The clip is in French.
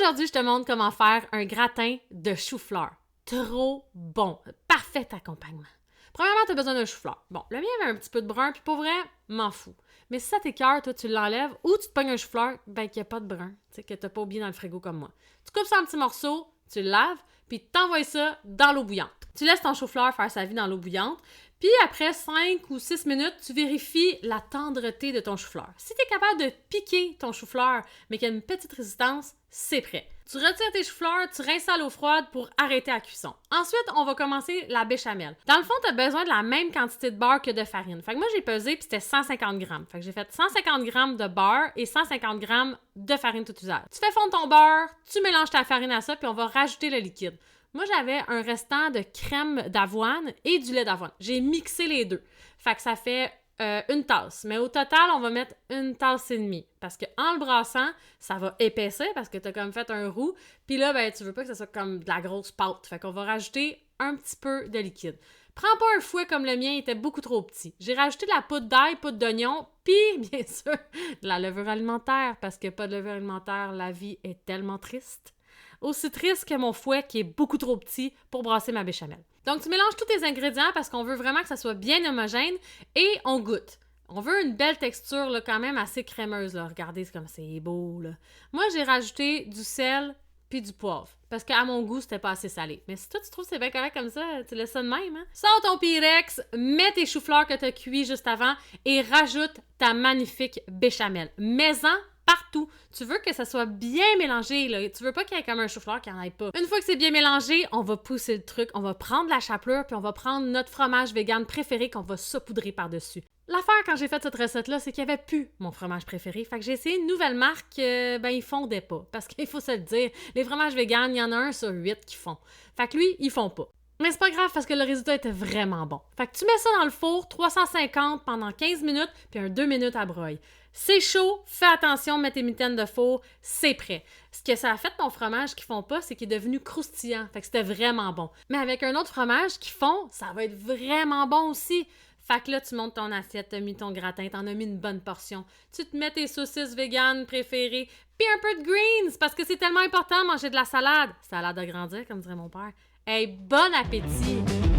Aujourd'hui, je te montre comment faire un gratin de chou-fleur. Trop bon. Parfait accompagnement. Premièrement, tu as besoin d'un chou-fleur. Bon, le mien avait un petit peu de brun, puis pour vrai, m'en fous. Mais si ça t'écoeure, toi, tu l'enlèves ou tu te pognes un chou-fleur, ben qu'il n'y a pas de brun, tu sais, que tu n'as pas oublié dans le frigo comme moi. Tu coupes ça en petits morceaux, tu le laves, puis tu t'envoies ça dans l'eau bouillante. Tu laisses ton chou-fleur faire sa vie dans l'eau bouillante, puis après 5 ou 6 minutes, tu vérifies la tendreté de ton chou-fleur. Si tu es capable de piquer ton chou-fleur, mais qu'il y a une petite résistance, c'est prêt. Tu retires tes chou-fleurs, tu rinces à l'eau froide pour arrêter la cuisson. Ensuite, on va commencer la béchamel. Dans le fond, tu as besoin de la même quantité de beurre que de farine. Fait que moi, j'ai pesé puis c'était 150 grammes. Fait que j'ai fait 150 grammes de beurre et 150 grammes de farine tout usage. Tu fais fondre ton beurre, tu mélanges ta farine à ça puis on va rajouter le liquide. Moi, j'avais un restant de crème d'avoine et du lait d'avoine. J'ai mixé les deux. Fait que ça fait une tasse. Mais au total, on va mettre une tasse et demie. Parce qu'en le brassant, ça va épaissir parce que tu as comme fait un roux. Puis là, ben, tu veux pas que ça soit comme de la grosse pâte. Fait qu'on va rajouter un petit peu de liquide. Prends pas un fouet comme le mien, il était beaucoup trop petit. J'ai rajouté de la poudre d'ail, poudre d'oignon, puis bien sûr, de la levure alimentaire. Parce que pas de levure alimentaire, la vie est tellement triste. Aussi triste que mon fouet qui est beaucoup trop petit pour brasser ma béchamel. Donc, tu mélanges tous tes ingrédients parce qu'on veut vraiment que ça soit bien homogène et on goûte. On veut une belle texture là, quand même assez crémeuse. Là. Regardez comme c'est beau. Là. Moi, j'ai rajouté du sel puis du poivre parce qu'à mon goût, c'était pas assez salé. Mais si toi, tu trouves que c'est bien correct comme ça, tu laisses ça de même. Hein? Sors ton Pyrex, mets tes choux-fleurs que tu as cuits juste avant et rajoute ta magnifique béchamel. Mets-en partout. Tu veux que ça soit bien mélangé, là. Tu veux pas qu'il y ait comme un chou-fleur qui en ait pas. Une fois que c'est bien mélangé, on va pousser le truc, on va prendre la chapelure, puis on va prendre notre fromage vegan préféré qu'on va saupoudrer par-dessus. L'affaire quand j'ai fait cette recette-là, c'est qu'il n'y avait plus mon fromage préféré. Fait que j'ai essayé une nouvelle marque, ils fondaient pas. Parce qu'il faut se le dire, les fromages vegan, il y en a 1 sur 8 qui font. Fait que lui, ils font pas. Mais c'est pas grave parce que le résultat était vraiment bon. Fait que tu mets ça dans le four, 350 pendant 15 minutes, puis 2 minutes à broye. C'est chaud, fais attention, mets tes mitaines de four, c'est prêt. Ce que ça a fait ton fromage qu'ils font pas, c'est qu'il est devenu croustillant. Fait que c'était vraiment bon. Mais avec un autre fromage qu'ils font, ça va être vraiment bon aussi. Fait que là, tu montes ton assiette, t'as mis ton gratin, t'en as mis une bonne portion. Tu te mets tes saucisses véganes préférées, puis un peu de greens, parce que c'est tellement important de manger de la salade. Salade à grandir, comme dirait mon père. Hey, bon appétit!